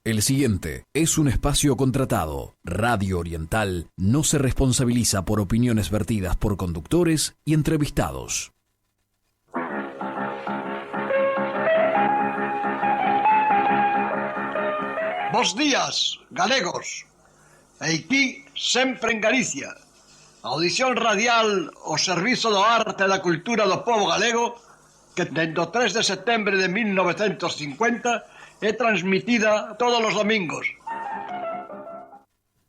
El siguiente es un espacio contratado. Radio Oriental no se responsabiliza por opiniones vertidas por conductores y entrevistados. Bos días, galegos. Aquí, sempre en Galicia. Audición radial ao servizo do arte e da cultura do povo galego que dende o 3 de setembro de 1950 é transmitida todos os domingos.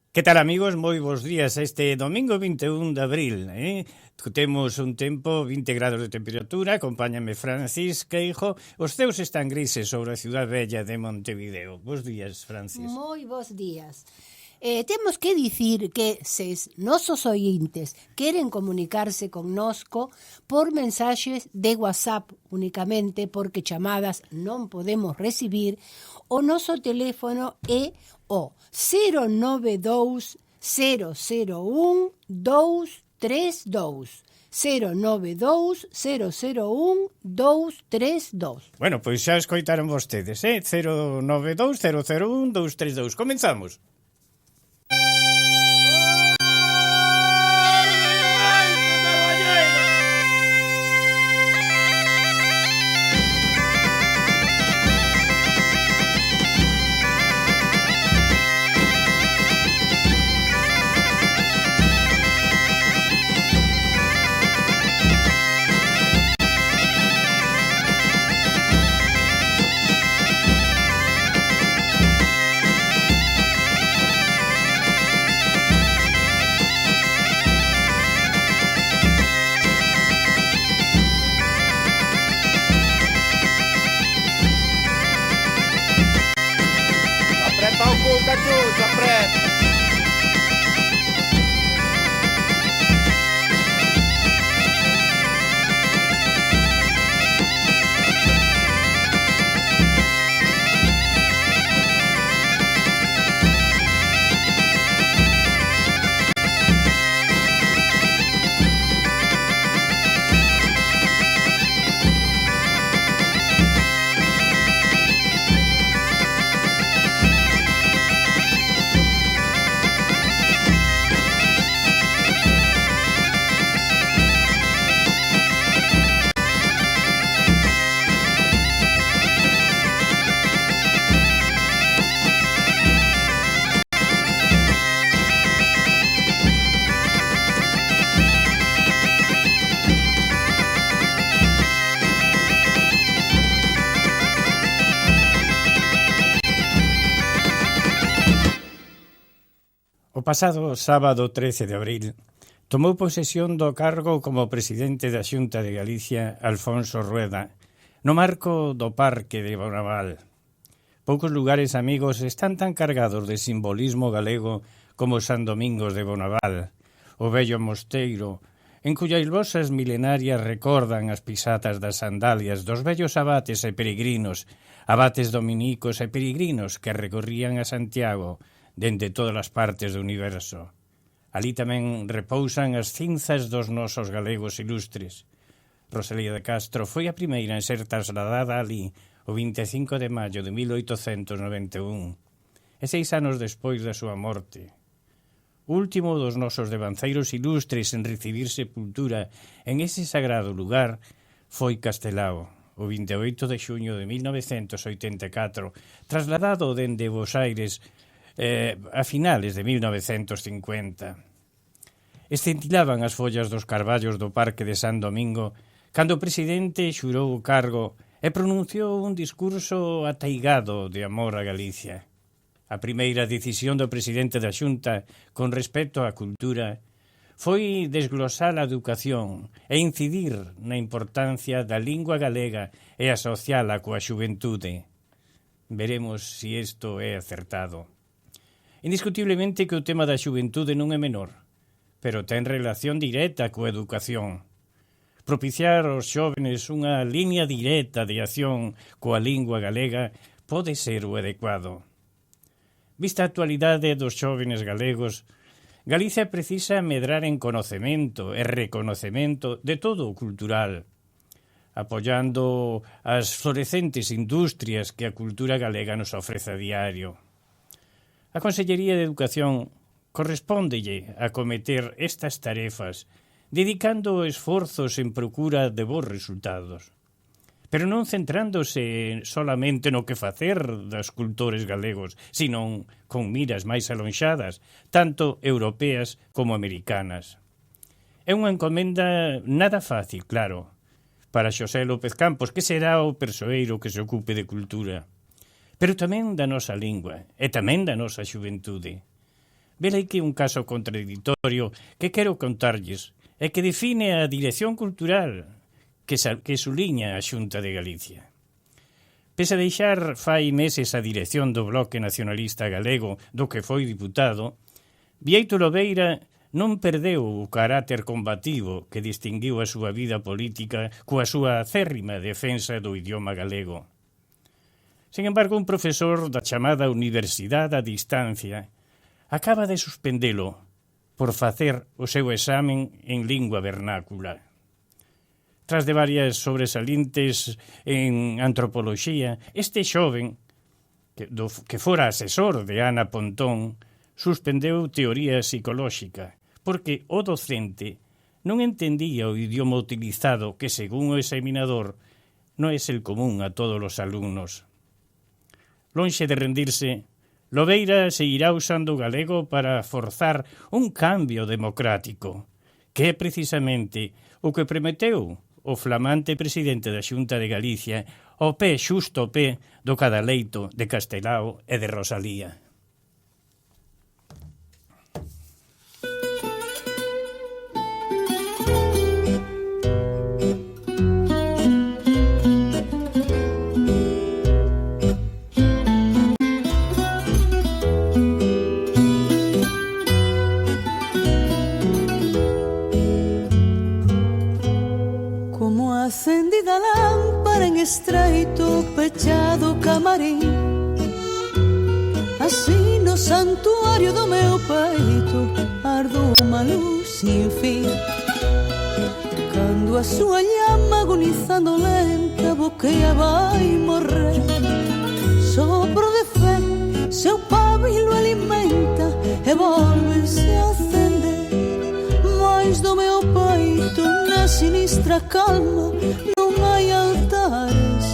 Que tal, amigos? Moi bons días. Este domingo 21 de abril, temos un tempo 20 grados de temperatura. Acompáñame Francis Queijo. Os ceus están grises sobre a ciudad bella de Montevideo. Bos días, Francis. Moi bons días. Temos que dicir que se nosos ointes queren comunicarse connosco por mensaxes de WhatsApp únicamente, porque chamadas non podemos recibir, o noso teléfono é o 092 001 232. 092 001 232. Bueno, pois xa escoitaron vostedes, 092 001 232. Comenzamos. O pasado sábado 13 de abril tomou posesión do cargo como presidente da Xunta de Galicia Alfonso Rueda, no marco do Parque de Bonaval. Poucos lugares, amigos, están tan cargados de simbolismo galego como San Domingos de Bonaval, o vello mosteiro, en cuyas losas milenarias recordan as pisatas das sandalias dos vellos abates e peregrinos, abates dominicos e peregrinos que recorrían a Santiago dende todas as partes do universo. Alí tamén repousan as cinzas dos nosos galegos ilustres. Rosalía de Castro foi a primeira en ser trasladada alí o 25 de maio de 1891, e 6 anos despois da súa morte. O último dos nosos devanceiros ilustres en recibir sepultura en ese sagrado lugar foi Castelao, o 28 de xuño de 1984, trasladado dende Bos Aires a finales de 1950. Escintilaban as follas dos carballos do Parque de San Domingo cando o presidente xurou o cargo e pronunciou un discurso ataigado de amor a Galicia. A primeira decisión do presidente da Xunta con respecto á cultura foi desglosar a educación e incidir na importancia da lingua galega e asociala coa xuventude. Veremos se isto é acertado. Indiscutiblemente que o tema da xuventude non é menor, pero ten relación directa coa educación. Propiciar aos xóvenes unha liña directa de acción coa lingua galega pode ser o adecuado. Vista a actualidade dos xóvenes galegos, Galicia precisa medrar en conocemento e reconocemento de todo o cultural. apoiando as florecentes industrias que a cultura galega nos ofrece a diario. A Consellería de Educación correspóndelle a cometer estas tarefas, dedicando esforzos en procura de bons resultados, pero non centrándose solamente no que facer das cultores galegos, sino con miras máis alonxadas, tanto europeas como americanas. É unha encomenda nada fácil, claro, para Xosé López Campos, que será o persoeiro que se ocupe de cultura, pero tamén da nosa lingua e tamén da nosa xuventude. Vele aquí un caso contradictorio que quero contarlles e que define a dirección cultural que suliña a Xunta de Galicia. Pese a deixar fai meses a dirección do Bloque Nacionalista Galego, do que foi diputado, Bieito Lobeira non perdeu o carácter combativo que distinguiu a súa vida política coa súa acérrima defensa do idioma galego. Sen embargo, un profesor da chamada Universidade a Distancia acaba de suspendelo por facer o seu examen en lingua vernácula. Tras de varias sobresalientes en antropoloxía, este xoven, que fora asesor de Ana Pontón, suspendeu teoría psicolóxica, porque o docente non entendía o idioma utilizado que, según o examinador, non é el común a todos os alumnos. Lonxe de rendirse, Lobeira seguirá usando o galego para forzar un cambio democrático, que é precisamente o que prometeu o flamante presidente da Xunta de Galicia ao pé xusto ao pé do cadaleito de Castelao e de Rosalía. Acendida lámpara en estreito pechado camarín, así no santuario do meu peito ardo unha luz sin fin. Cando a súa llama agonizando lenta boquea vai morrer, sopro de fe, seu pabilo alimenta e volve-se a acender. Mais do meu peito na sinistra calma non hai altares.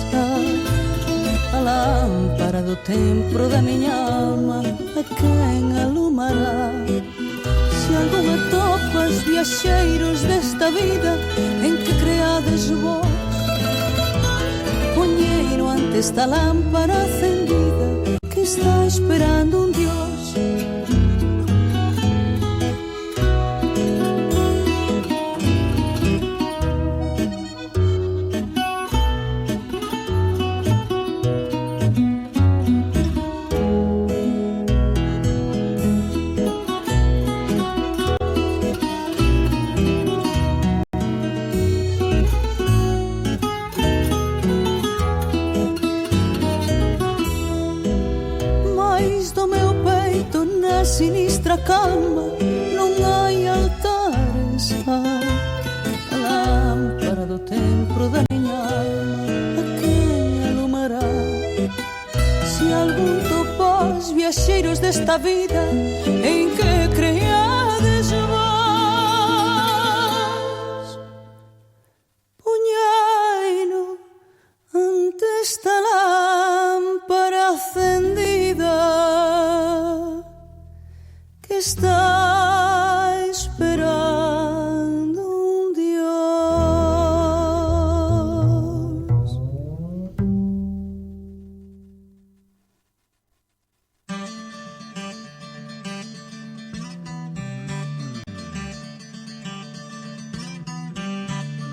A lámpara do templo da miña alma a quen alumará? Se algún atopas viaxeiros desta vida en que creades vos, poñeiro ante esta lámpara acendida que está esperando un Dios. Sinistra calma, non hai altares. A lámpara do templo da miña alma a quen alumará? Se algún topás viaxeiros desta vida en que creades vós, poñeino ante esta lámpara acendida que está esperando un Dios.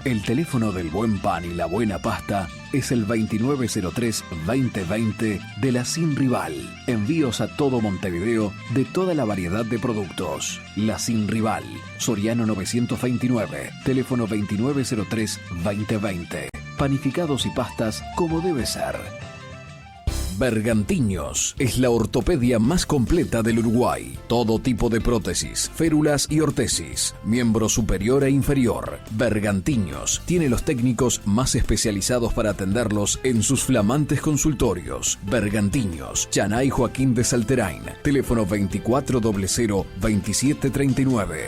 El teléfono del buen pan y la buena pasta es el 2903-2020 de la Sin Rival. Envíos a todo Montevideo de toda la variedad de productos. La Sin Rival, Soriano 929, teléfono 2903-2020. Panificados y pastas como debe ser. Bergantiños es la ortopedia más completa del Uruguay. Todo tipo de prótesis, férulas y ortesis, miembro superior e inferior. Bergantiños tiene los técnicos más especializados para atenderlos en sus flamantes consultorios. Bergantiños, Chanay Joaquín de Salterain, teléfono 24002739.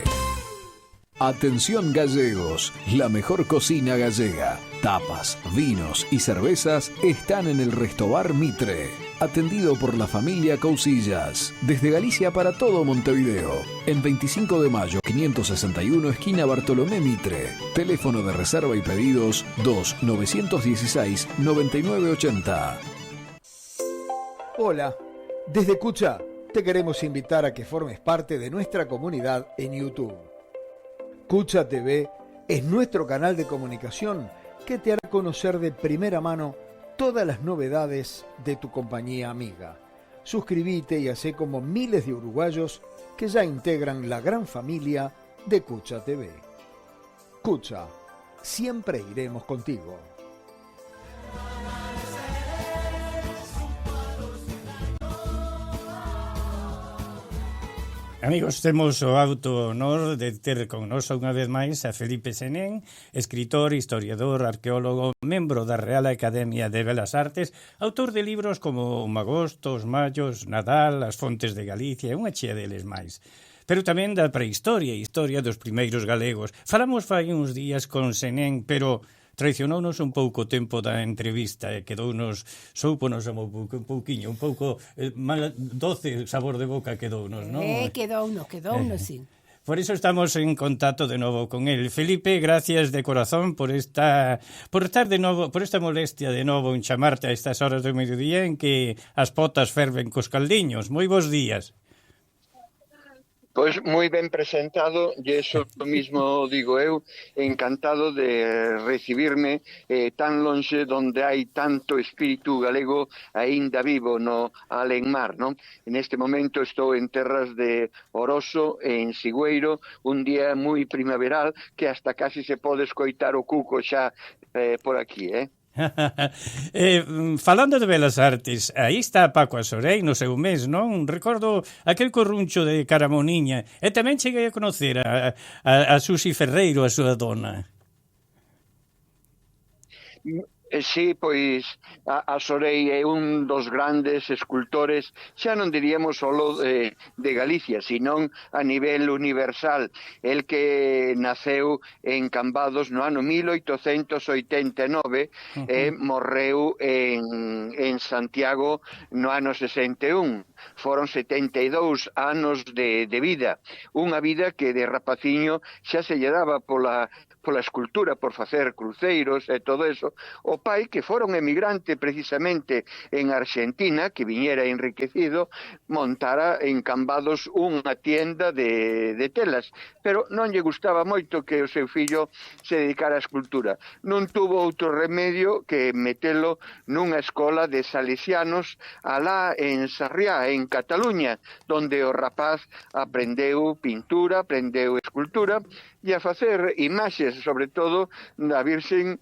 Atención gallegos, la mejor cocina gallega. Tapas, vinos y cervezas están en el Restobar Mitre. Atendido por la familia Cousillas. Desde Galicia para todo Montevideo. En 25 de mayo 561 esquina Bartolomé Mitre. Teléfono de reserva y pedidos 2-916-9980. Hola, desde Cucha te queremos invitar a que formes parte de nuestra comunidad en YouTube. Cucha TV es nuestro canal de comunicación que te hará conocer de primera mano todas las novedades de tu compañía amiga. Suscríbete y hacé como miles de uruguayos que ya integran la gran familia de Cucha TV. Cucha, siempre iremos contigo. Amigos, temos o auto honor de ter con nos unha vez máis a Felipe Senén, escritor, historiador, arqueólogo, membro da Real Academia de Belas Artes, autor de libros como Magosto, Os Mallos, Nadal, As Fontes de Galicia e unha chea deles máis. Pero tamén da prehistoria e historia dos primeiros galegos. Falamos fai uns días con Senén, pero traicionounos un pouco o tempo da entrevista e soupounos un pouco mal doce sabor de boca quedounos, non? Quedounos, sí. Por iso estamos en contacto de novo con el. Felipe, gracias de corazón por esta molestia de novo en chamarte a estas horas do mediodía en que as potas ferven cos caldiños. Moi bons días. Pois moi ben presentado, e iso mismo digo eu, encantado de recibirme tan lonxe donde hai tanto espírito galego aínda vivo no Alenmar, non? En este momento estou en terras de Oroso, en Sigüeiro, un día moi primaveral que hasta casi se pode escoitar o cuco xa por aquí, Falando de Belas Artes, aí está Paco Asorei no seu mes, non? Recordo aquel corruncho de Caramoniña e tamén cheguei a conocer a Susi Ferreiro, a súa dona. Sí, pois a Sorei é un dos grandes escultores, xa non diríamos solo de Galicia, senón a nivel universal. El que naceu en Cambados no ano 1889 e morreu en Santiago no ano 61. Foron 72 anos de vida. Unha vida que de rapaciño xa se lle daba pola escultura, por facer cruceiros e todo eso. O pai, que fora un emigrante precisamente en Argentina, que viñera enriquecido, montara en Cambados unha tienda de telas, pero non lle gustaba moito que o seu fillo se dedicara á escultura. Non tuvo outro remedio que metelo nunha escola de salesianos alá en Sarriá, en Cataluña, donde o rapaz aprendeu pintura, aprendeu escultura e a facer imaxes, sobre todo da Virxen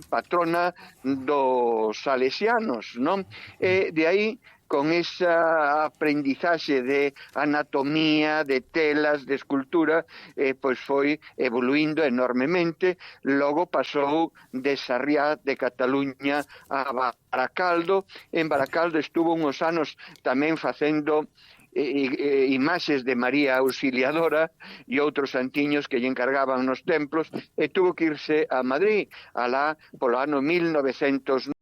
patrona dos salesianos, non? E de aí, con esa aprendizaxe de anatomía, de telas, de escultura, pois foi evoluindo enormemente. Logo pasou de Sarriá, de Cataluña, a Baracaldo. En Baracaldo estuvo uns anos tamén facendo imaxes de María Auxiliadora e outros santiños que lle encargaban nos templos, e tuvo que irse a Madrid, alá polo ano 1909.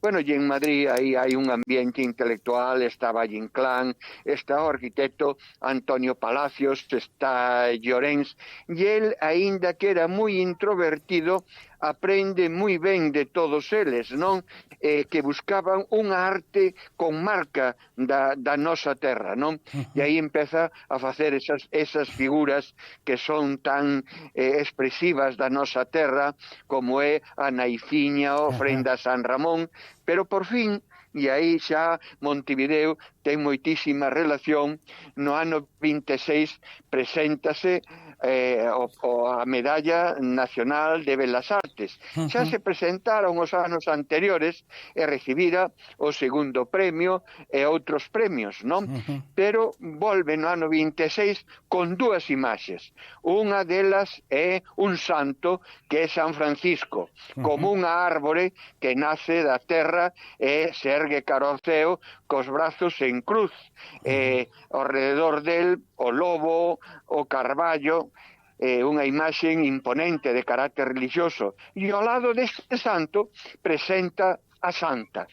Bueno, e en Madrid aí hai un ambiente intelectual, está Valle Inclán, está o arquitecto Antonio Palacios, está Llorens, e el, aínda que era moi introvertido, aprende moi ben de todos eles, non? Que buscaban unha arte con marca da nosa terra, non? E aí empeza a facer esas figuras que son tan expresivas da nosa terra, como é a Naiciña, a ofrenda a San Ramón, pero por fin, e aí xa Montevideo ten moitísima relación, no ano 26 preséntase a Medalla Nacional de Belas Artes. Xa se presentaron os anos anteriores e recibira o segundo premio e outros premios, non? Pero volve no ano 26 con dúas imaxes. Unha delas é un santo que é San Francisco, como unha árbore que nace da terra e se ergue cara ao ceo cos brazos en cruz. Ao rededor del o lobo, o carballo, unha imaxe imponente de carácter religioso. E ao lado deste santo presenta a santa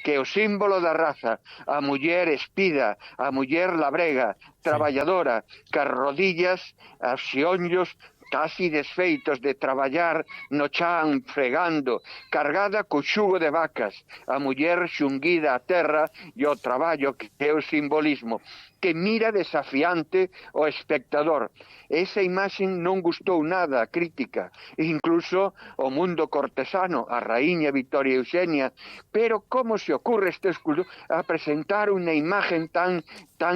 que é o símbolo da raza, a muller espida, a muller labrega, traballadora, cas rodillas, as xeonllos casi desfeitos de traballar no chan fregando, cargada co xugo de vacas, a muller xunguida a terra e o traballo que é o simbolismo, que mira desafiante o espectador. Esa imaxe non gustou nada a crítica, incluso o mundo cortesano, a raíña Victoria Eugenia, pero como se ocurre este escultor a presentar unha imagen tan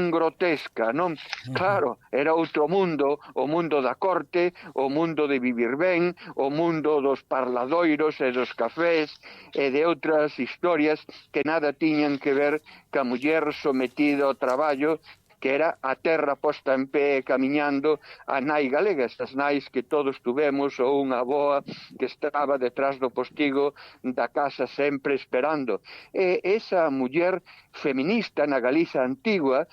grotesca, non? Claro, era outro mundo, o mundo da corte, o mundo de vivir ben, o mundo dos parladoiros e dos cafés e de outras historias que nada tiñan que ver ca muller sometida ao traballo, que era a terra posta en pé camiñando, a nai galega, estas nais que todos tuvemos, ou unha avoa que estaba detrás do postigo da casa sempre esperando. E esa muller feminista na Galiza antigua,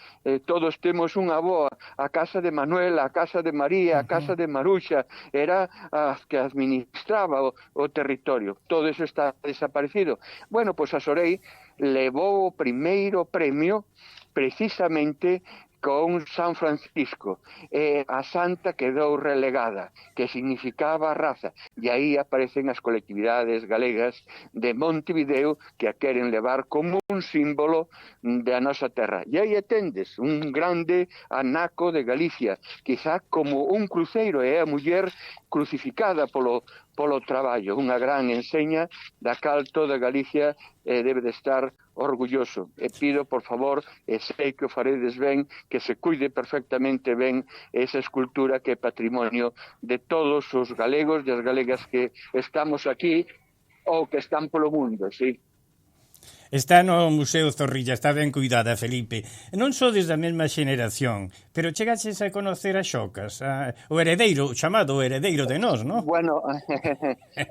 todos temos unha avoa, a casa de Manuel, a casa de María, a casa de Maruxa, era a que administraba o territorio. Todo eso está desaparecido. Bueno, pois a Sorei levou o primeiro premio precisamente con San Francisco. A santa quedou relegada, que significaba raza, e aí aparecen as colectividades galegas de Montevideo que a queren levar como un símbolo da nosa terra. E aí atendes un grande anaco de Galicia, quizá como un cruceiro, é a muller crucificada polo traballo, unha gran enseña da cal toda Galicia debe de estar orgulloso. E pido, por favor, e sei que o faredes ben, que se cuide perfectamente ben esa escultura que é patrimonio de todos os galegos e as galegas que estamos aquí ou que están polo mundo, sí. Está no Museo Zorrilla, está ben cuidada, Felipe. Non sodes da mesma xeneración, pero chegaches a conocer a Xocas, o heredeiro, chamado o heredeiro de nós, non? Bueno,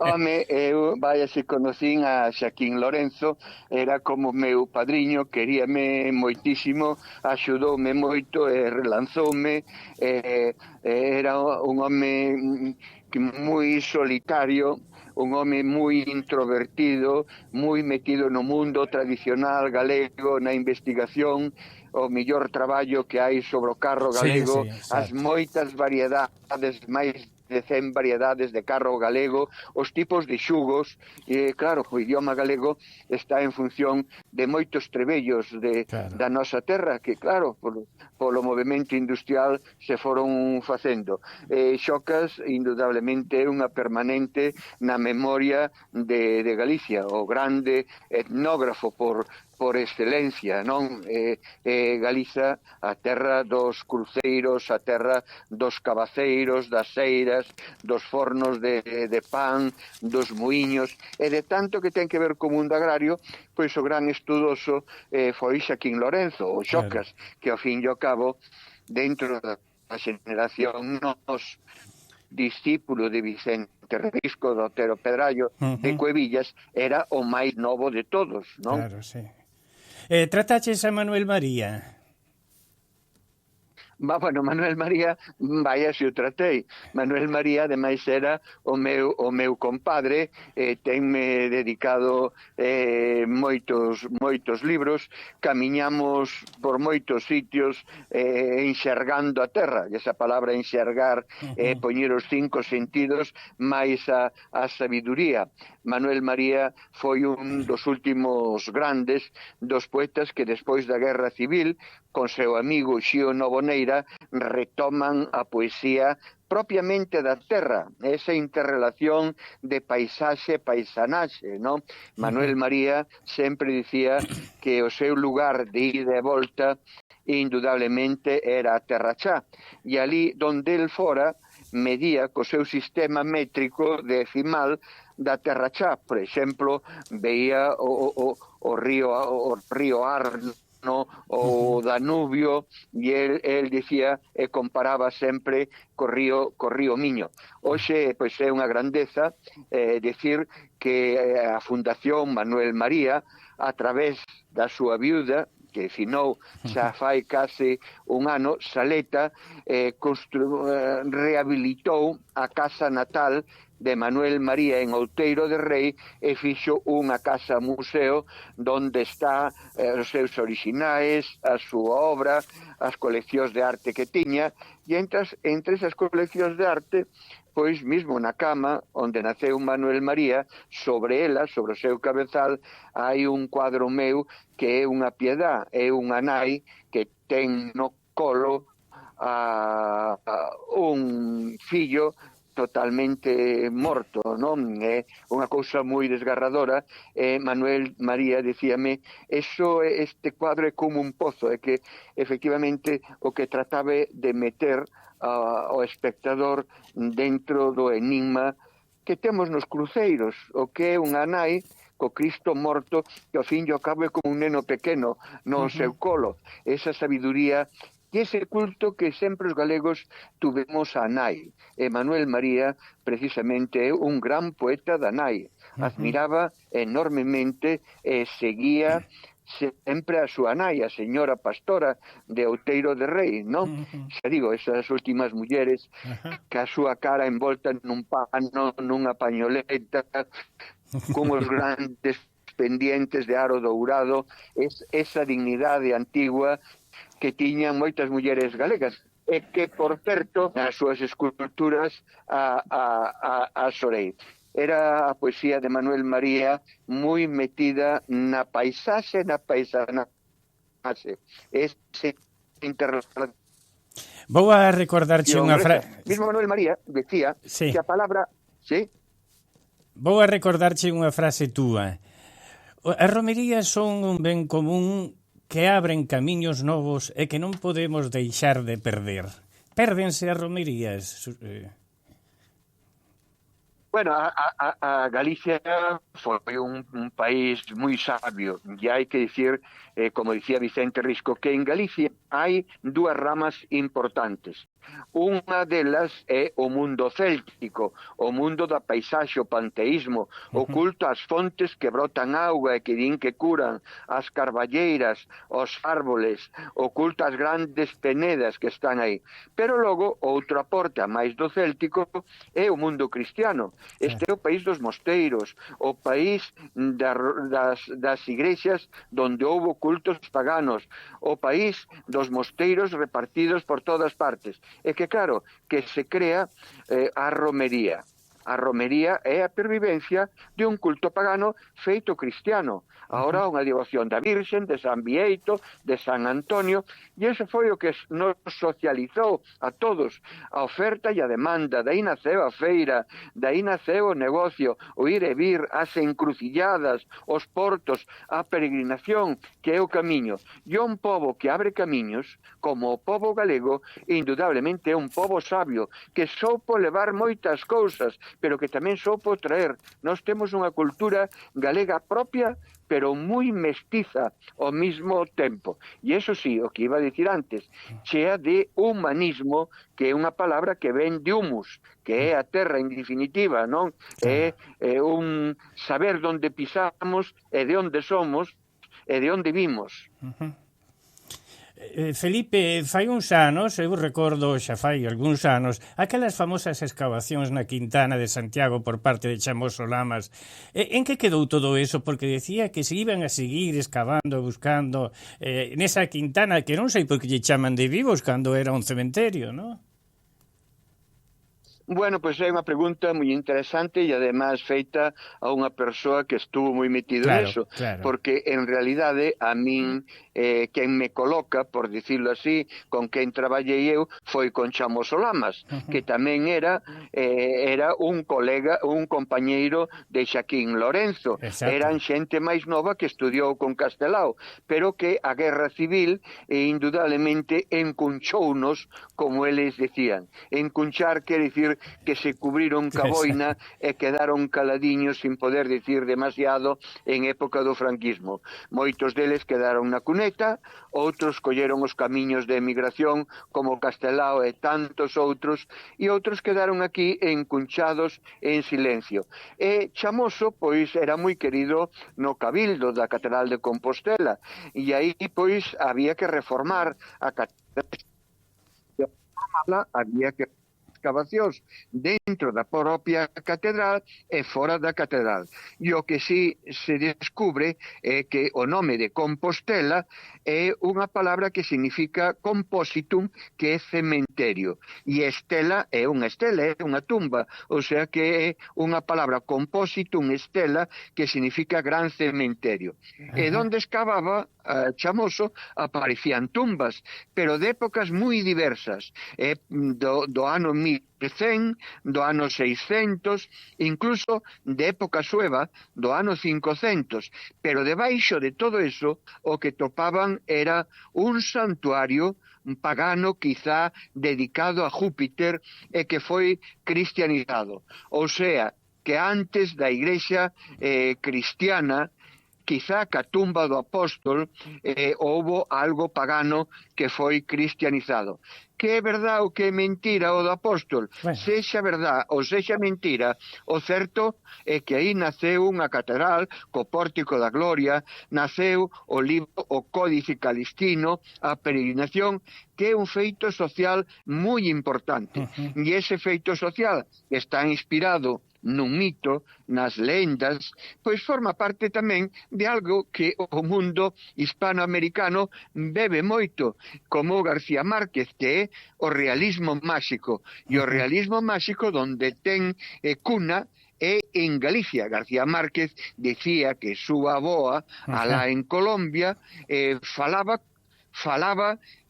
home, eu se conocín a Xaquín Lorenzo, era como meu padriño, queríame moitísimo, axudoume moito e relanzoume, era un home moi solitario, un home moi introvertido, moi metido no mundo tradicional galego, na investigación, o mellor traballo que hai sobre o carro galego, as moitas variedades, máis de 100 variedades de carro galego, os tipos de xugos, e claro, o idioma galego está en función de moitos trebellos da nosa terra, que claro, polo movimento industrial se foron facendo. Xocas, indudablemente, é unha permanente na memoria de Galicia, o grande etnógrafo por excelencia, non? Galiza, a terra dos cruceiros, a terra dos cabaceiros, das eiras, dos fornos de pan, dos muiños, e de tanto que ten que ver co mundo agrario, pois o gran estudoso foi Xaquín Lorenzo, o Xocas, que ao fin e ao cabo, dentro da xeneración nos discípulo de Vicente Risco, do Otero Pedrallo, de Cuevillas, era o máis novo de todos, non? Claro, sí. Trataches a Manuel María? Bueno, Manuel María, vaya se o tratei. Manuel María, ademais, era o meu compadre, tenme dedicado moitos libros, camiñamos por moitos sitios enxergando a terra, e esa palabra enxergar é poñer os 5 sentidos máis a sabiduría. Manuel María foi un dos últimos grandes dos poetas que despois da Guerra Civil, con seu amigo Xío Novoneira, retoman a poesía propiamente da terra, esa interrelación de paisaxe e paisanaxe, non? Manuel María sempre dicía que o seu lugar de ida e volta indudablemente era a Terra Chá, e ali donde el fora medía co seu sistema métrico decimal da Terra Chá. Por exemplo, veía o río Arno, o Danubio, e el dicía e comparaba sempre co río Miño. Hoxe, pois, é unha grandeza decir que a Fundación Manuel María, a través da súa viuda, que finou xa fai case un ano, Saleta, rehabilitou a casa natal de Manuel María en Outeiro de Rei e fixo unha casa museo onde está os seus orixinais, a súa obra, as coleccións de arte que tiña, e entre esas coleccións de arte, pois mesmo na cama onde naceu Manuel María, sobre ela, sobre o seu cabezal, hai un cuadro meu que é unha piedad, é unha nai que ten no colo a un fillo totalmente morto, non? É unha cousa moi desgarradora. Manuel María dicíame, este cuadro é como un pozo, é que efectivamente o que trataba de meter ao espectador dentro do enigma que temos nos cruceiros, o que é unha nai co Cristo morto, que ao fin e ao cabo é como un neno pequeno no seu colo. Esa sabiduría e ese culto que sempre os galegos tuvemos a nai. E Manuel María, precisamente, é un gran poeta da nai. Admiraba enormemente e seguía sempre a súa nai, a señora pastora de Outeiro de Rei, non? Xa digo, esas últimas mulleres que a súa cara envolta nun pano, nunha pañoleta, con os grandes pendientes de aro dourado, esa dignidade antigua que tiñan moitas mulleres galegas, e que, por certo, nas súas esculturas a Sorei. Era a poesía de Manuel María moi metida na paisaxe, ese interrelación. Vou a recordarche unha frase. Mismo Manuel María decía que a palabra... Sí? Vou a recordarche unha frase túa. As romerías son un ben común que abren camiños novos e que non podemos deixar de perder. Pérdense as romerías. Bueno, a Galicia foi un país moi sabio, e hai que dicir, como dicía Vicente Risco, que en Galicia hai dúas ramas importantes. Unha delas é o mundo céltico, o mundo da paisaxe, o panteísmo, o culto ás fontes que brotan auga e que din que curan, as carballeiras, os árboles, o culto ás grandes penedas que están aí. Pero logo, outro aporte a máis do céltico é o mundo cristiano. Este é o país dos mosteiros, o país das igrexas donde houbo cultos paganos, o país dos mosteiros repartidos por todas partes. É que, claro, que se crea a romería. A romería é a pervivencia de un culto pagano feito cristiano. Ahora unha devoción da Virxen, de San Bieito, de San Antonio, e ese foi o que nos socializou a todos, a oferta e a demanda. Daí naceu a feira, daí naceu o negocio, o ir e vir, as encrucilladas, os portos, a peregrinación, que é o camiño. E un pobo que abre camiños, como o pobo galego, indudablemente é un pobo sabio, que soupo levar moitas cousas, pero que tamén soupo traer. Nós temos unha cultura galega propia, pero moi mestiza ao mesmo tempo. E iso sí, o que iba a dicir antes, chea de humanismo, que é unha palabra que ven de humus, que é a terra en definitiva, non? É un saber onde pisamos e de onde somos e de onde vimos. Felipe, fai uns anos, eu recordo xa fai algúns anos, aquelas famosas excavacións na Quintana de Santiago por parte de Chamoso Lamas. En que quedou todo eso? Porque decía que se iban a seguir excavando, buscando nesa Quintana, que non sei por que lle chaman de Vivos cando era un cementerio, non? Bueno, pois é unha pregunta moi interesante e ademais feita a unha persoa que estuvo moi metido neso, Claro. porque en realidade a min quen me coloca, por dicirlo así, con quen traballei eu, foi con Chamo Solamas, que tamén era un colega, un compañeiro de Xaquín Lorenzo. Exacto. Eran xente máis nova que estudiou con Castelao, pero que a Guerra Civil indudablemente encunchounos, como eles decían. Encunchar quere dicir que se cubriron ca boina e quedaron caladiños sin poder dicir demasiado en época do franquismo. Moitos deles quedaron na cuneta, outros colleron os camiños de emigración como Castelao e tantos outros, e outros quedaron aquí encunchados en silencio. E Chamoso, pois, era moi querido no Cabildo da Catedral de Compostela, e aí, pois, había que reformar a catedral, había que excavacións dentro da propia catedral e fora da catedral. E o que si se descubre é que o nome de Compostela é unha palabra que significa compositum, que é cementerio, e estela é unha tumba, o sea que é unha palabra compositum estela, que significa gran cementerio. E onde excavaba Chamoso aparecían tumbas, pero de épocas moi diversas, do ano 1100, do ano 600, incluso de época sueva, do ano 500, pero debaixo de todo eso o que topaban era un santuario pagano, quizá dedicado a Júpiter, e que foi cristianizado. O sea, que antes da igrexa cristiana, quizá ca tumba do apóstol, houbo algo pagano que foi cristianizado. Que é verdad ou que é mentira o do apóstol? Bueno. Sexa verdad ou sexa mentira, o certo é que aí naceu unha catedral co Pórtico da Gloria, naceu o libro O Códice Calistino, a peregrinación, que é un feito social moi importante. E ese feito social está inspirado nun mito, nas lendas, pois forma parte tamén de algo que o mundo hispanoamericano bebe moito, como García Márquez, que é o realismo máxico. E o realismo máxico donde ten cuna é en Galicia. García Márquez decía que súa avoa, alá en Colombia, falaba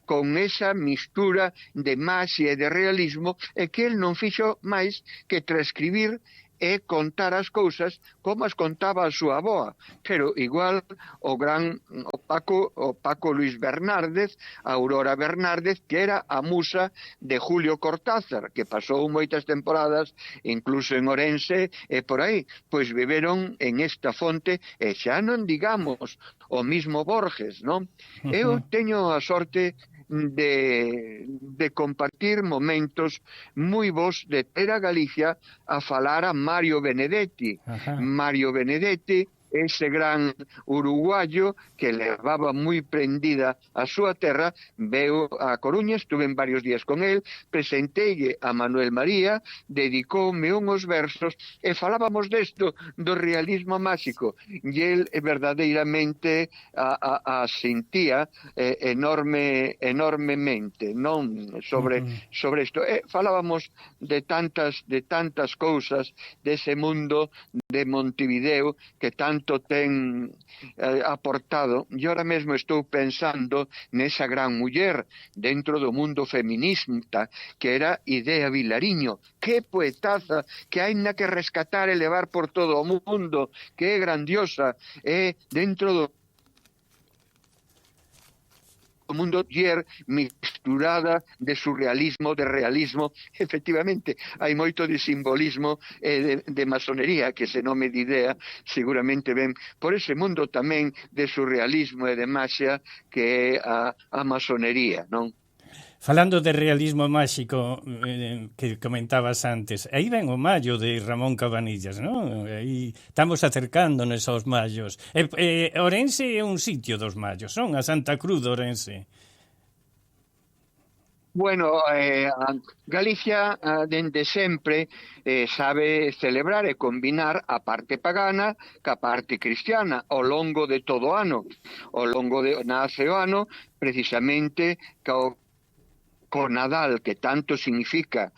con esa mistura de maxia e de realismo, e que el non fixo máis que transcribir e contar as cousas como as contaba a súa avoa. Pero igual o Paco Luis Bernárdez, a Aurora Bernárdez, que era a musa de Julio Cortázar, que pasou moitas temporadas incluso en Orense e por aí, pois viveron en esta fonte, e xa non digamos o mismo Borges, non? Eu teño a sorte de compartir momentos moi bons de ter a Galicia a falar a Mario Benedetti. Mario Benedetti, ese gran uruguayo que levaba moi prendida a súa terra, veu a Coruña, estuve en varios días con el, presenteille a Manuel María, dedicoume unhos versos e falábamos desto, do realismo máxico, e el verdadeiramente a sentía enormemente, non sobre isto. Falábamos de tantas cousas dese mundo de Montevideo que tanto ten aportado. E ahora mesmo estou pensando nesa gran muller dentro do mundo feminista que era Idea Vilariño. Que poetaza, que haina que rescatar e levar por todo o mundo, que é grandiosa, é dentro do mundo yer misturada de surrealismo, de realismo. Efectivamente, hai moito de simbolismo e de masonería, que se non me di idea, seguramente ven por ese mundo tamén de surrealismo e de maxia que é a masonería, non? Falando de realismo máxico que comentabas antes, aí ven o mallo de Ramón Cabanillas, non? Aí estamos acercándonos aos mallos. Orense é un sitio dos mallos, son a Santa Cruz de Orense. Bueno, Galicia dende sempre sabe celebrar e combinar a parte pagana ca parte cristiana ao longo de todo o ano. Ao longo de nace o ano precisamente ca co Nadal, que tanto significa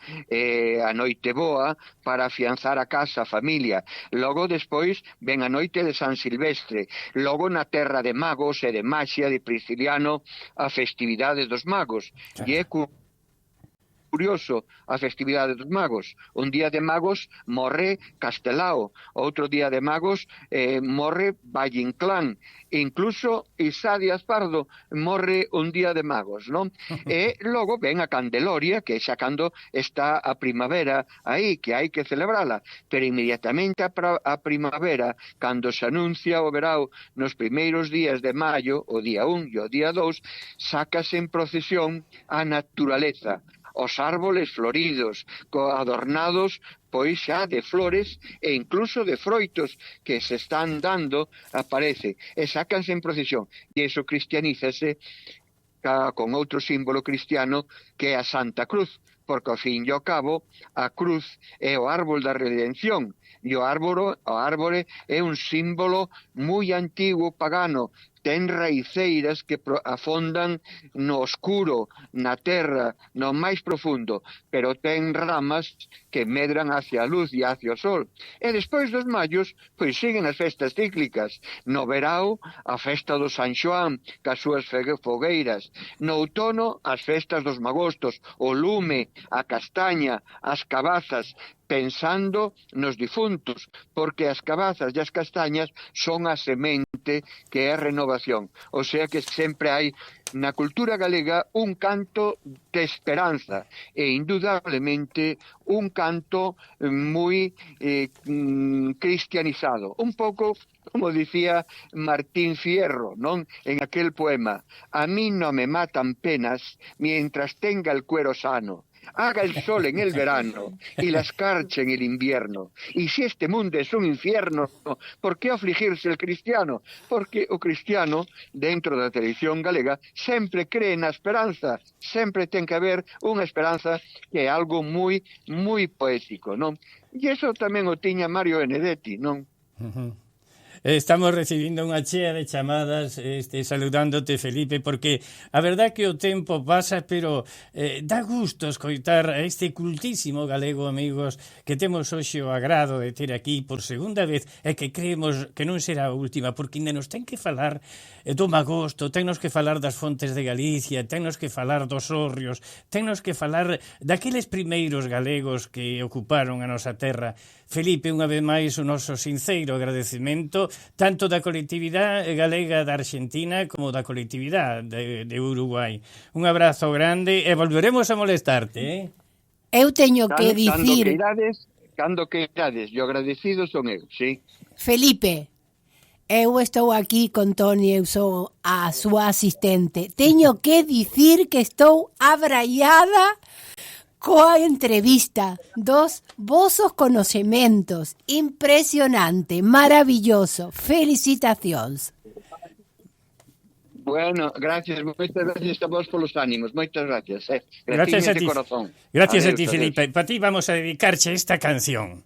a noite boa, para afianzar a casa, a familia. Logo, despois, ven a noite de San Silvestre. Logo, na terra de magos e de maxia de Prisciliano, a festividade dos magos. E é curioso a festividade dos magos. Un día de magos morre Castelao, outro día de magos morre Valle Inclán, incluso Isá Díaz Pardo morre un día de magos, non? E logo ven a Candeloria, que xa cando está a primavera aí, que hai que celebrala, pero inmediatamente a primavera, cando se anuncia o verao nos primeiros días de maio, o día 1 e o día 2, sácase en procesión a naturaleza, os árboles floridos, adornados pois xa de flores e incluso de froitos que se están dando, aparece, e sácanse en procesión, e iso cristianízase con outro símbolo cristiano que é a Santa Cruz, porque ao fin e ao cabo a cruz é o árbol da redención, e o árbore é un símbolo moi antigo pagano, ten raiceiras que afondan no oscuro, na terra, no máis profundo, pero ten ramas que medran hacia a luz e hacia o sol. E despois dos mallos, pois siguen as festas cíclicas. No verao, a festa do San Xoán, cas súas fogueiras. No outono, as festas dos magostos, o lume, a castaña, as cabazas, pensando nos difuntos, porque as cabazas e as castañas son a semente que é a renovación. O sea que sempre hai na cultura galega un canto de esperanza e indudablemente un canto moi cristianizado. Un pouco, como dicía Martín Fierro, non? En aquel poema: a mí no me matan penas mientras tenga el cuero sano. Haga el sol en el verano y la escarcha en el invierno. Y si este mundo es un infierno, ¿por qué afligirse el cristiano? Porque o cristiano, dentro da tradición galega, sempre cree na esperanza. Sempre ten que haber unha esperanza que é algo moi, moi poético, non? E iso tamén o tiña Mario Benedetti, non? Estamos recibindo unha chea de chamadas, saludándote, Felipe, porque a verdad que o tempo pasa, pero dá gusto escoitar a este cultísimo galego, amigos, que temos hoxe o agrado de ter aquí por segunda vez, e que creemos que non será a última, porque ainda nos ten que falar do magosto, tennos que falar das fontes de Galicia, tennos que falar dos hórreos, tennos que falar daqueles primeiros galegos que ocuparon a nosa terra. Felipe, unha vez máis, o noso sinceiro agradecemento tanto da colectividade galega da Argentina como da colectividade de Uruguai. Un abrazo grande e volveremos a molestarte, Eu teño que dicir... Cando que irades, e agradecido son eu, sí. Felipe, eu estou aquí con Toni, eu sou a súa asistente. Teño que dicir que estou abraiada coa entrevista dos vosos conocementos. Impresionante, maravilloso. Felicitacións. Bueno, gracias, moitas gracias a vos polos ánimos, moitas gracias. Gracias a ti. Corazón. Gracias a Adeus, ti, Felipe. Para ti vamos a dedicarche esta canción.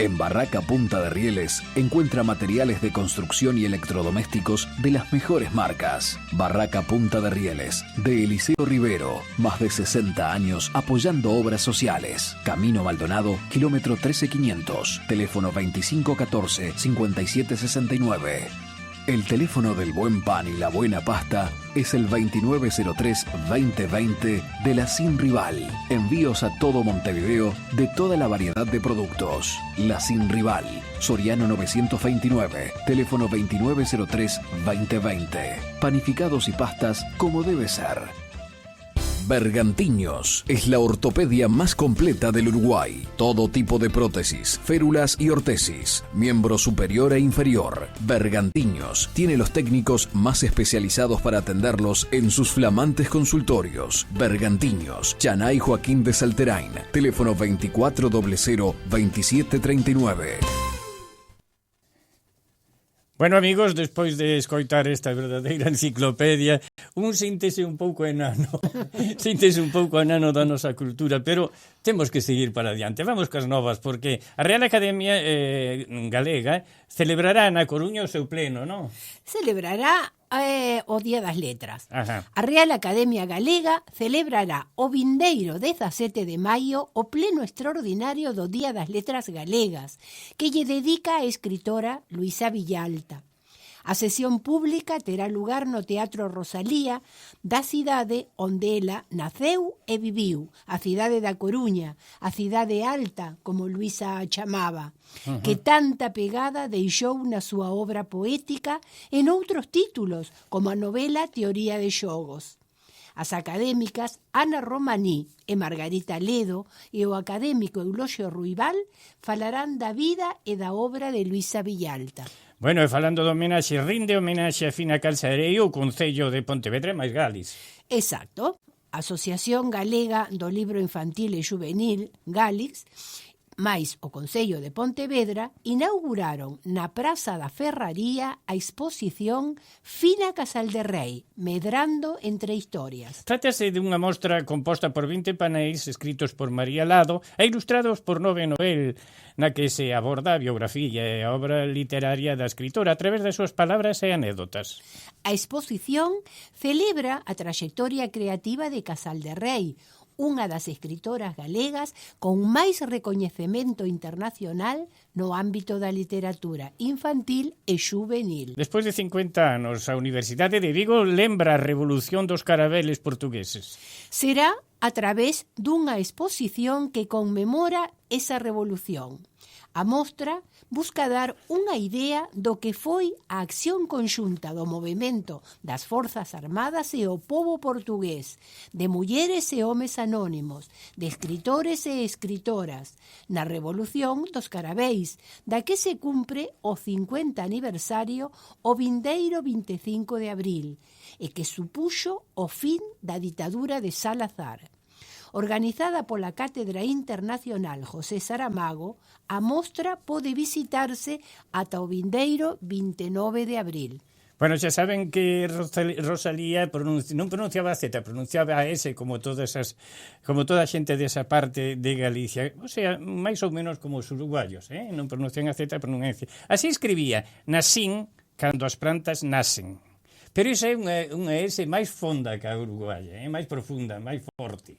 En Barraca Punta de Rieles encuentra materiales de construcción y electrodomésticos de las mejores marcas. Barraca Punta de Rieles, de Eliseo Rivero, más de 60 años apoyando obras sociales. Camino Maldonado, kilómetro 13500, teléfono 2514-5769. El teléfono del buen pan y la buena pasta es el 2903-2020 de la Sin Rival. Envíos a todo Montevideo de toda la variedad de productos. La Sin Rival, Soriano 929, teléfono 2903-2020. Panificados y pastas como debe ser. Bergantiños es la ortopedia más completa del Uruguay. Todo tipo de prótesis, férulas y ortesis, miembro superior e inferior. Bergantiños tiene los técnicos más especializados para atenderlos en sus flamantes consultorios. Bergantiños, Chanay Joaquín de Salterain, teléfono 2400-2739. Bueno, amigos, despois de escoitar esta verdadeira enciclopedia, un síntese un pouco enano da nosa cultura, pero temos que seguir para adiante. Vamos cas novas, porque a Real Academia Galega celebrará na Coruña o seu pleno, non? Celebrará o Día das Letras. Ajá. A Real Academia Galega celebrará o vindeiro 17 de maio o pleno extraordinario do Día das Letras Galegas, que lle dedica a escritora Luisa Villalta. A sesión pública terá lugar no Teatro Rosalía da cidade onde ela naceu e viviu, a cidade da Coruña, a cidade alta, como Luisa a chamaba, que tanta pegada deixou na súa obra poética en outros títulos, como a novela Teoría de xogos. As académicas Ana Romaní e Margarita Ledo e o académico Eulogio Ruibal falarán da vida e da obra de Luisa Villalta. Bueno, e falando de homenaxe, rinde homenaxe a Fina Calzarei o Concello de Pontevedra máis Galis. Exacto. A Asociación Galega do Libro Infantil e Juvenil, Galix, máis o Concello de Pontevedra, inauguraron na Praza da Ferraría a exposición Fina Calzarei, medrando entre historias. Trátase de unha mostra composta por 20 paneis escritos por María Lado e ilustrados por Nove Noel, na que se aborda a biografía e a obra literaria da escritora a través das súas palabras e anécdotas. A exposición celebra a traxectoria creativa de Calzarei, unha das escritoras galegas con máis recoñecemento internacional no ámbito da literatura infantil e xuvenil. Despois de 50 anos, a Universidade de Vigo lembra a revolución dos carabeles portugueses. Será a través dunha exposición que conmemora esa revolución. A mostra busca dar unha idea do que foi a acción conxunta do movemento das Forzas Armadas e o pobo portugués, de mulleres e homes anónimos, de escritores e escritoras, na Revolución dos Carabeis, da que se cumpre o 50 aniversario o vindeiro 25 de abril, e que supuxo o fin da ditadura de Salazar. Organizada pola Cátedra Internacional José Saramago, a mostra pode visitarse ata o vindeiro 29 de abril. Bueno, xa saben que Rosalía non pronunciaba a Z, pronunciaba a S como toda a xente desa parte de Galicia. O sea, máis ou menos como os uruguayos, non pronuncian a Z, pronuncian. Así escribía, nasín, cando as plantas nacen. Pero iso é unha S máis fonda que a uruguaya, máis profunda, máis forte.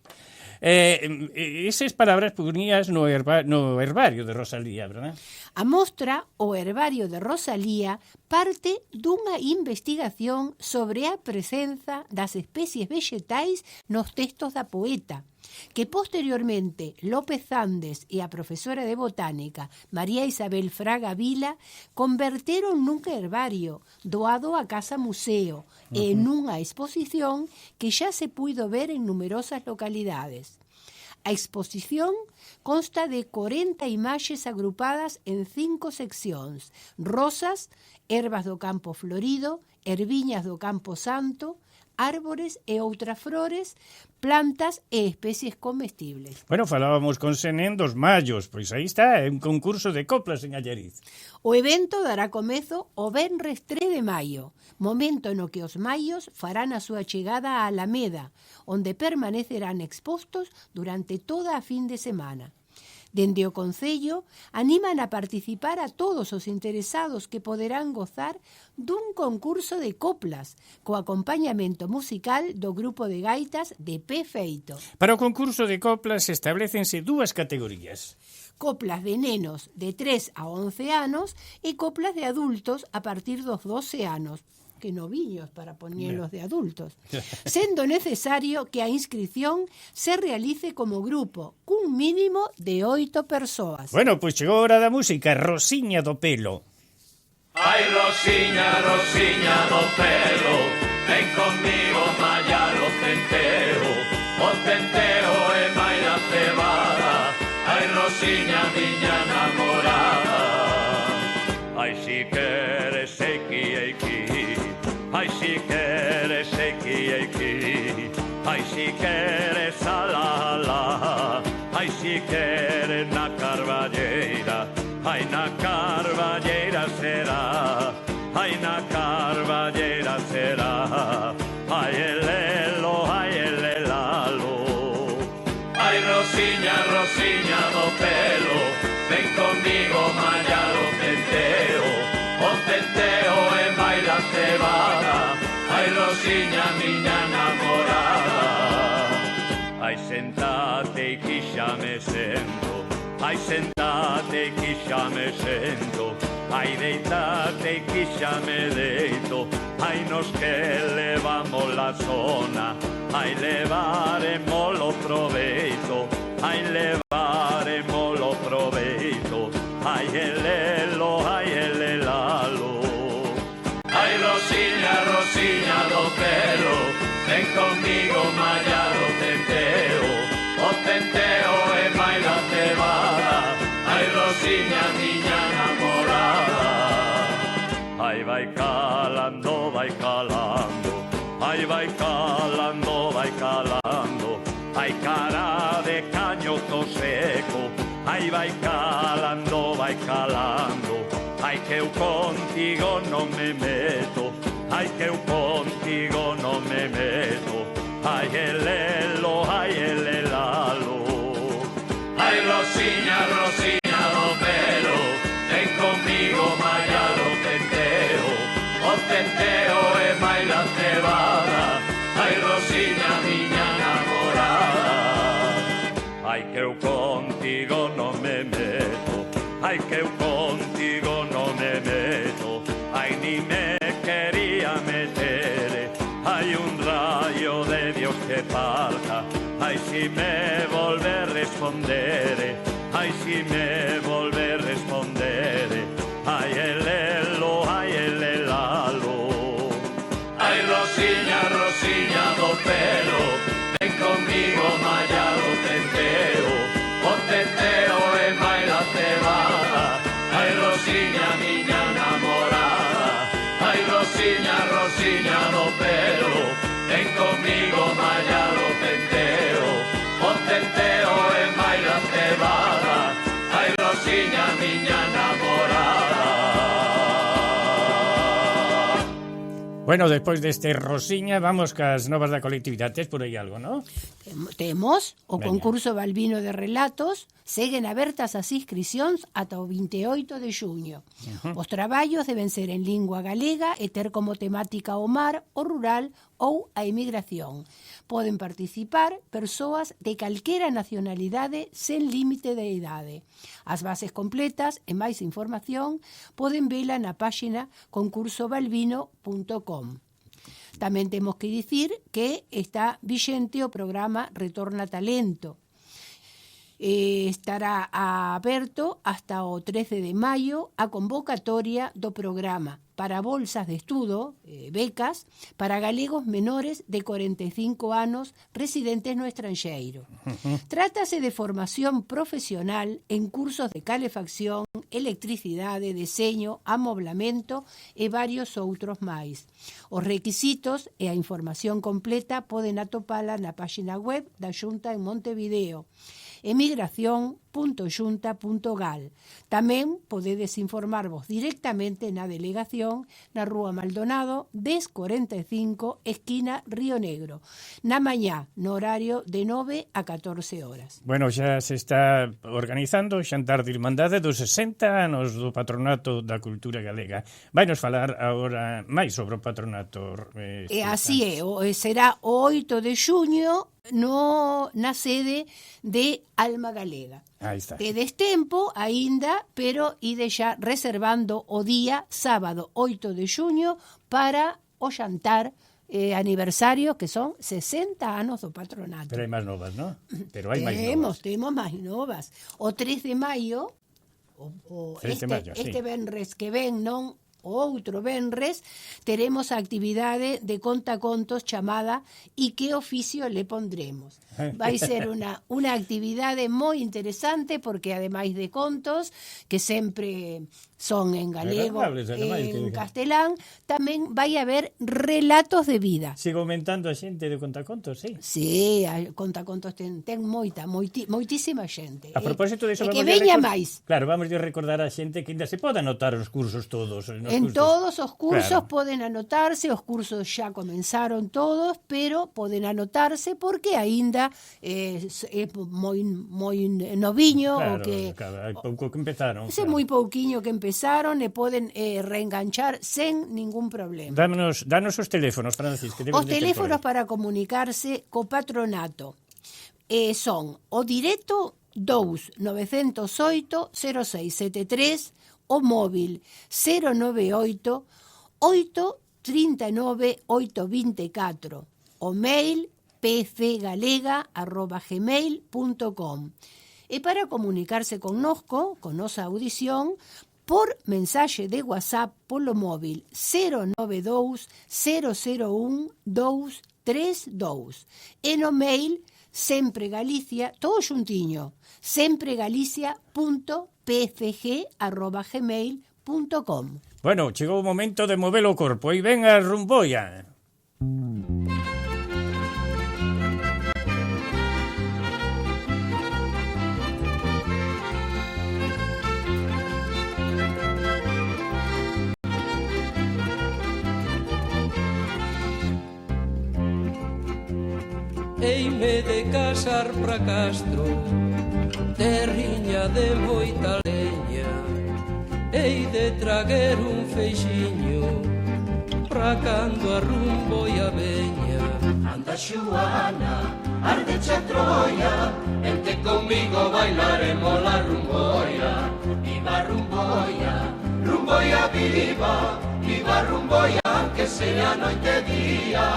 Esas palabras ponías no herbario de Rosalía, verdad? A mostra, o herbario de Rosalía, parte dunha investigación sobre a presenza das especies vexetais nos textos da poeta, que posteriormente López Andes e a profesora de botánica María Isabel Fraga Vila converteron nun herbario doado a Casa Museo e nunha exposición que xa se puido ver en numerosas localidades. A exposición consta de 40 imaxes agrupadas en 5 seccións: rosas, ervas do campo florido, erviñas do campo santo, árbores e outras flores, plantas e especies comestibles. Bueno, falábamos con Senén dos mallos, pois aí está, é un concurso de coplas en Allariz. O evento dará comezo o venres 3 de maio, momento no que os maios farán a súa chegada á Alameda, onde permanecerán expostos durante toda a fin de semana. Dende o Concello animan a participar a todos os interesados que poderán gozar dun concurso de coplas co acompañamento musical do grupo de gaitas de Pé Feito. Para o concurso de coplas establecense dúas categorías. Coplas de nenos de 3 a 11 anos e coplas de adultos a partir dos 12 anos. Que noviños para poñelos de adultos. Sendo necesario que a inscripción se realice como grupo, cun mínimo de 8 persoas. Bueno, pois chegou a hora da música, Rosiña do Pelo. Ai, Rosiña, Rosiña do Pelo, ven conmigo malla o tenteo e maila cebada. Ai, Rosiña, miña namorada. Ai, si queres eiki, eiki. Ai, si queres eiki, eiki. Ai, si queres ala, ala. Ai, si queres na carballeira. Ai, na carballeira será. Ai, na carballeira será. Ai, elelo, ai, elelalo. Ai, Rosiña, Rosiña do Pelo, ven conmigo mallar o tenteo e baila cebada. Ai, Rosiña, miña namorada. Ai, sentate que xa me sento. Ai, sentate que xa me sento. Ai, deitate que xa me deito. Ai, nos que levamos la zona. Ai, levaremos lo proveito. Ai, levaremos lo proveito. Ai, elelo, ai, elelalo. Ai, Rosiña, Rosiña do Pelo, ven conmigo mallar o tenteo e maila cebada. Ai, Rosiña, miña namorada. Ai, vai calando, vai calando. Ai, vai calando, vai calando. Ai, cara de cañoto seco. Ai, vai calando, vai calando. Ai, que eu contigo non me meto. Ai, que eu contigo non me meto. Ai, elelo, ai, elelalo. Ai, Rosiña, Rosiña do Pelo, ven conmigo mallar o tenteo e maila cebada. Ai, Rosiña, miña namorada. Ai, que eu contigo non me meto. Ai, que eu contigo non me meto. Ai, ni me quería meter. Ai, un rayo de Dios que parta. Ai, si me volve a responder. Ai, si me volve a responder. Ai, elelo, ai, elelalo. Ai, Rosiña, Rosiña do Pelo, ven conmigo mallar o tenteo e maila cebada. Ai, Rosiña, miña namorada. Ai, Rosiña, Rosiña do Pelo, ven conmigo mallar o tenteo e maila cebada. Ai, Rosiña, miña namorada. Bueno, despois deste Rosiña, vamos cas novas da colectividade. Tes por aí algo, non? Temos o Veña. concurso Balbino de relatos, seguen abertas as inscricións ata o 28 de xuño. Os traballos deben ser en lingua galega e ter como temática o mar, o rural ou a emigración. Poden participar persoas de calquera nacionalidade sen límite de idade. As bases completas e máis información poden vela na páxina concursobalbino.com. Tamén temos que dicir que está vixente o programa Retorna Talento. Estará aberto hasta o 13 de maio a convocatoria do programa para bolsas de estudo, becas, para galegos menores de 45 anos residentes no estranxeiro. Trátase de formación profesional en cursos de calefacción, electricidade, deseño, amoblamento e varios outros máis. Os requisitos e a información completa poden atopala na páxina web da Xunta en Montevideo, emigración.org. www.xunta.gal. Tamén podedes informarvos directamente na delegación na Rúa Maldonado, 1045, esquina Río Negro, na mañá, no horario de 9 a 14 horas. Bueno, xa se está organizando o xantar de Irmandade dos 60 anos do Patronato da Cultura Galega. Vai nos falar agora máis sobre o patronato. E así é, será o 8 de xuño na sede de Alma Galega. Aí está. Tedes tempo aínda, pero ide xa reservando o día sábado 8 de xuño para o xantar aniversario, que son 60 anos do patronato. Pero hai máis novas, non? Pero hai máis novas. Temos máis novas. O 3 de maio, este venres que ven, non o outro venres, teremos a actividade de contacontos chamada "E que oficio le pondremos?". Vai ser unha actividade moi interesante porque ademais de contos que sempre son en galego, en castelán, tamén vai haber relatos de vida. Sigue aumentando a xente de contacontos, sí? Sí, contacontos ten moitísima xente. A propósito de iso, que veña máis. Claro, vamos a recordar a xente que ainda se pode anotar os cursos todos. Todos os cursos poden anotarse, os cursos xa comenzaron todos, pero poden anotarse porque aínda é moi noviño, claro, o que hai pouco que empezaron. Ese moi pouquiño que empezaron e poden reenganchar sen ningún problema. Danos os teléfonos, Francis. Que os teléfonos para comunicarse co patronato son o directo 2-908 0673, o móvil 098 839 824, o mail pcgalega@gmail.com. E para comunicarse connosco, con nosa audición, por mensaxe de WhatsApp polo móvil 092 001 232, e no mail SempreGalicia, todo xuntiño, sempreGalicia.pfg@gmail.com. Bueno, chegou o momento de mover o corpo, e ven a rumboia. Heime de casar pra Castro, terriña de moita leña, hei de traguer un feixiño pra cando a rumbo e a veña. Anda Xuana, ardecha Troia, vente conmigo bailaremos la rumboia. Viva rumboia, rumboia viva, viva rumboia, aunque sea noite e día.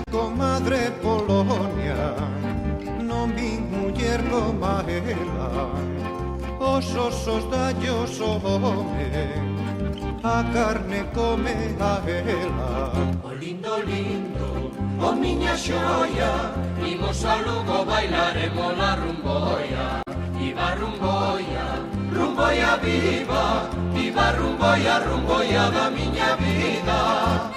Comadre Polonia, non vin muller coma ela, os osos dallos o home, a carne come a ela. O lindo, o miña xoia, imos a Lugo bailaremos la rumboia. Viva rumboia, rumboia viva, viva rumboia, rumboia da miña vida.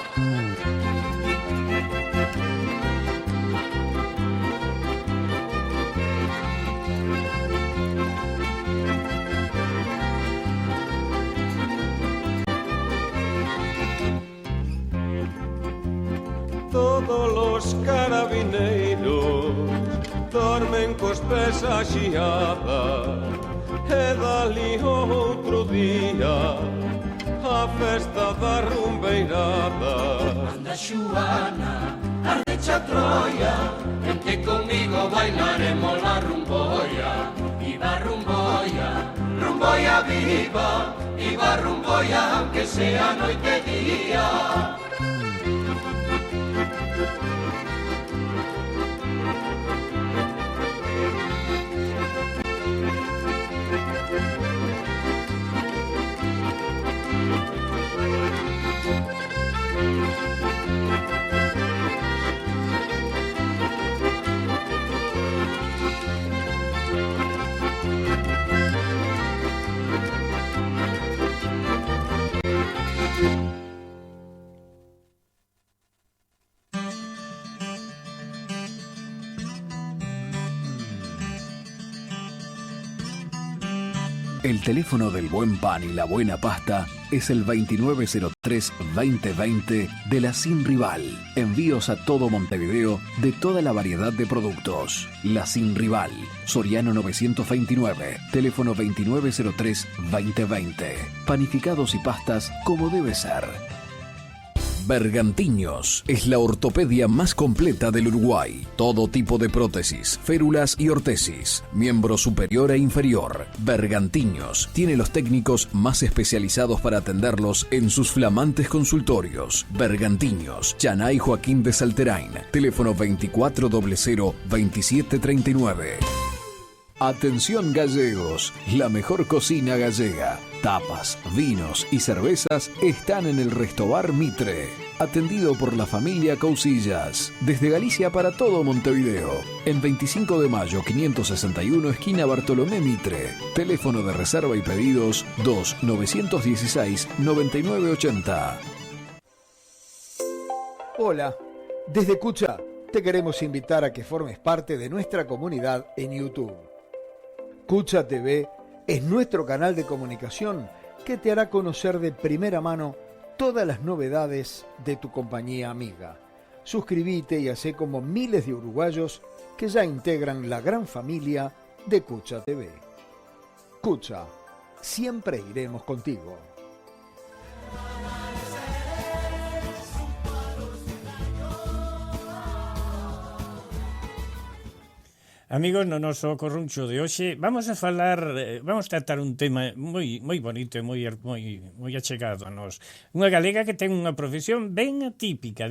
Todos los carabineiros dormen cos pés axiadas, e dali outro día a festa da rumbeirada. Anda Xuana, ardecha Troia, vente conmigo bailaremos la rumboia. Viva rumboia, rumboia viva, viva rumboia, aunque sea noite e día. El teléfono del buen pan y la buena pasta es el 2903-2020 de la Sin Rival. Envíos a todo Montevideo de toda la variedad de productos. La Sin Rival, Soriano 929, teléfono 2903-2020. Panificados y pastas como debe ser. Bergantiños es la ortopedia más completa del Uruguay. Todo tipo de prótesis, férulas y ortesis, miembro superior e inferior. Bergantiños tiene los técnicos más especializados para atenderlos en sus flamantes consultorios. Bergantiños, Chanay Joaquín de Salterain, teléfono 2400-2739. Atención gallegos, la mejor cocina gallega. Tapas, vinos y cervezas están en el Restobar Mitre. Atendido por la familia Cousillas. Desde Galicia para todo Montevideo. En 25 de mayo 561 esquina Bartolomé Mitre. Teléfono de reserva y pedidos 2-916-9980. Hola, desde Cucha te queremos invitar a que formes parte de nuestra comunidad en YouTube. Cucha TV es nuestro canal de comunicación que te hará conocer de primera mano todas las novedades de tu compañía amiga. Suscríbete y hacé como miles de uruguayos que ya integran la gran familia de Cucha TV. Cucha, siempre iremos contigo. Amigos, no noso corruncho de hoxe vamos a tratar un tema moi bonito e moi achegado a nós. Unha galega que ten unha profesión ben atípica.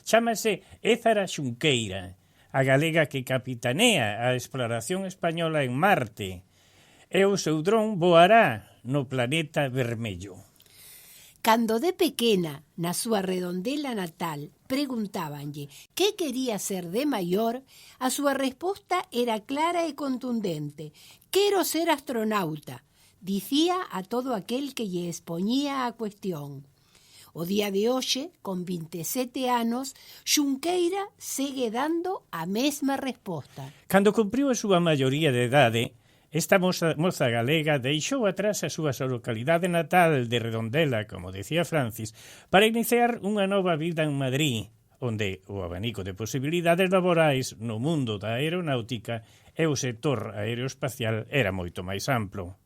Chámase Ézara Xunqueira, a galega que capitanea a exploración española en Marte. E o seu dron voará no planeta vermello. Cando de pequena, na súa redondela natal, preguntábanlle que quería ser de maior, a súa resposta era clara e contundente. Quero ser astronauta, dicía a todo aquel que lle expoñía a cuestión. O día de hoxe, con 27 anos, Xunqueira segue dando a mesma resposta. Cando cumpriu a súa maioría de idade, esta moza galega deixou atrás a súa localidade natal de Redondela, como decía Francis, para iniciar unha nova vida en Madrid, onde o abanico de posibilidades laborais no mundo da aeronáutica e o sector aeroespacial era moito máis amplo.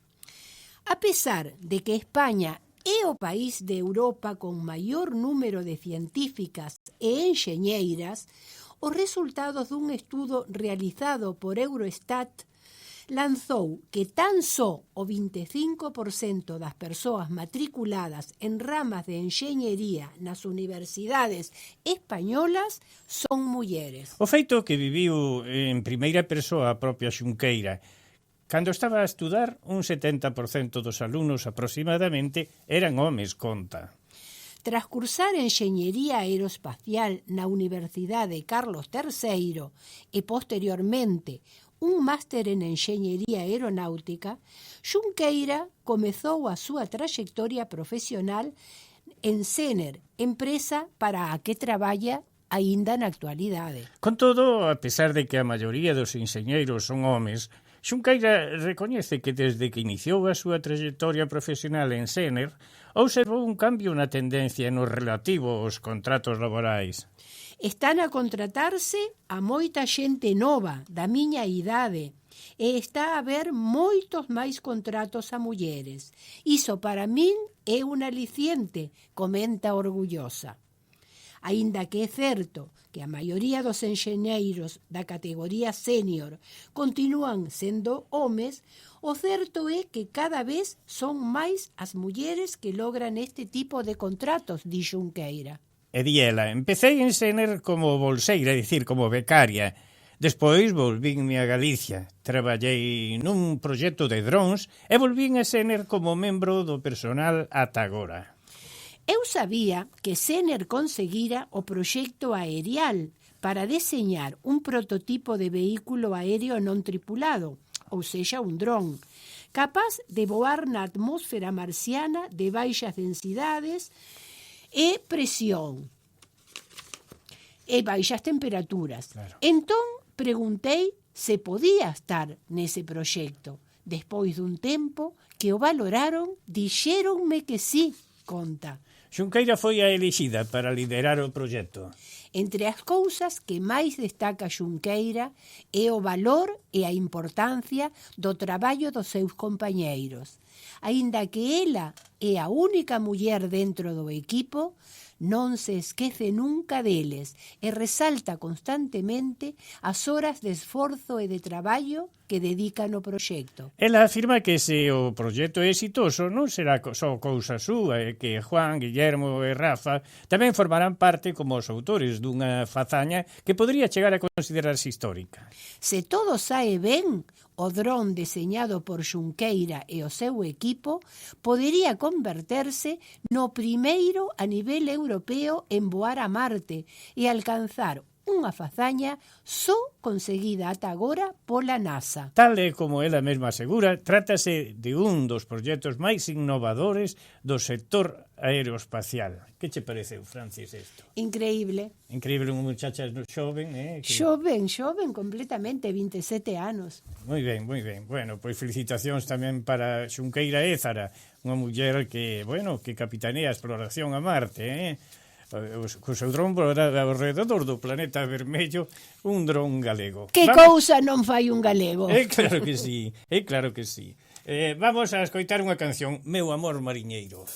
A pesar de que España é o país de Europa con maior número de científicas e enxeñeiras, os resultados dun estudo realizado por Eurostat lanzou que tan só o 25% das persoas matriculadas en ramas de enxeñería nas universidades españolas son mulleres. O feito que viviu en primeira persoa a propia Xunqueira. Cando estaba a estudar, un 70% dos alumnos aproximadamente eran homes, conta. Tras cursar enxeñería aeroespacial na Universidade Carlos III e posteriormente un máster en enxeñería aeronáutica, Xunqueira comezou a súa traxectoria profesional en Sener, empresa para a que traballa aínda na actualidade. Con todo, a pesar de que a maioría dos enxeñeiros son homes, Xunqueira recoñece que desde que iniciou a súa traxectoria profesional en Sener, observou un cambio na tendencia no relativo aos contratos laborais. Están a contratarse a moita xente nova, da miña idade, e está a haber moitos máis contratos a mulleres. Iso para min é un aliciente, comenta orgullosa. Aínda que é certo que a maioría dos enxeñeiros da categoría senior continúan sendo homes, o certo é que cada vez son máis as mulleres que logran este tipo de contratos, di Xunqueira. E di ela, empecé en Sener como bolseira, é dicir, como becaria. Despois volvínme a Galicia, traballei nun proxecto de drons e volvín a Sener como membro do personal ata agora. Eu sabía que Sener conseguira o proxecto aerial para deseñar un prototipo de vehículo aéreo non tripulado, ou sexa, un dron, capaz de voar na atmósfera marciana de baixas densidades e presión e baixas temperaturas. Claro. Entón, preguntei se podía estar nese proxecto. Despois dun tempo que o valoraron, dixéronme que sí, conta. Xunqueira foi a elixida para liderar o proxecto. Entre as cousas que máis destaca Xunqueira é o valor e a importancia do traballo dos seus compañeiros. Aínda que ela é a única muller dentro do equipo, non se esquece nunca deles e resalta constantemente as horas de esforzo e de traballo que dedica no proxecto. Ela afirma que se o proxecto é exitoso non será só cousa súa e que Juan, Guillermo e Rafa tamén formarán parte como os autores dunha fazaña que podría chegar a considerarse histórica. Se todo sae ben, o dron deseñado por Xunqueira e o seu equipo podería converterse no primeiro a nivel europeo en voar a Marte e alcanzar unha fazaña só conseguida ata agora pola NASA. Tal e como ela mesma asegura, trátase de un dos proxectos máis innovadores do sector aeroespacial. Que che pareceu, Francis, isto? Increíble. Increíble, un muchacha xoven, Que... Xoven, completamente, 27 anos. Moi ben, moi ben. Bueno, pois felicitacións tamén para Xunqueira Ézara, unha muller que, que capitanea a exploración a Marte, co seu dron ao redor do planeta vermello, un dron galego. Que cousa non fai un galego? Claro que sí, claro que sí. Vamos a escoitar unha canción, Meu amor mariñeiro.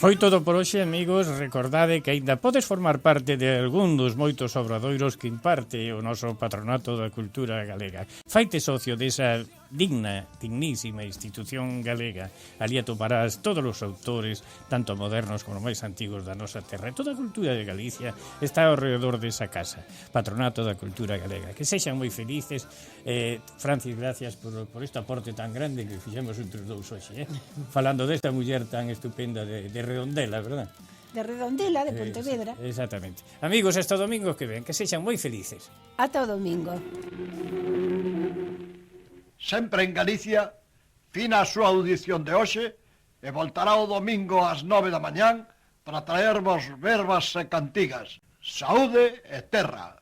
Foi todo por hoxe, amigos. Recordade que aínda podes formar parte de algún dos moitos obradoiros que imparte o noso Patronato da Cultura Galega. Faite socio desa dignísima institución galega. Ali atoparás todos os autores, tanto modernos como máis antigos da nosa terra. Toda a cultura de Galicia está ao redor desa casa. Patronato da Cultura Galega. Que sexan moi felices. Francis, gracias por este aporte tan grande que fixemos entre os dous hoxe. Falando desta muller tan estupenda de Redondela, verdad? De Redondela, de Pontevedra. Exactamente. Amigos, hasta o domingo que ven. Que sexan moi felices. Ata o domingo. Sempre en Galicia, fina a súa audición de hoxe e voltará o domingo ás 9 da mañán para traervos verbas e cantigas. Saúde e terra.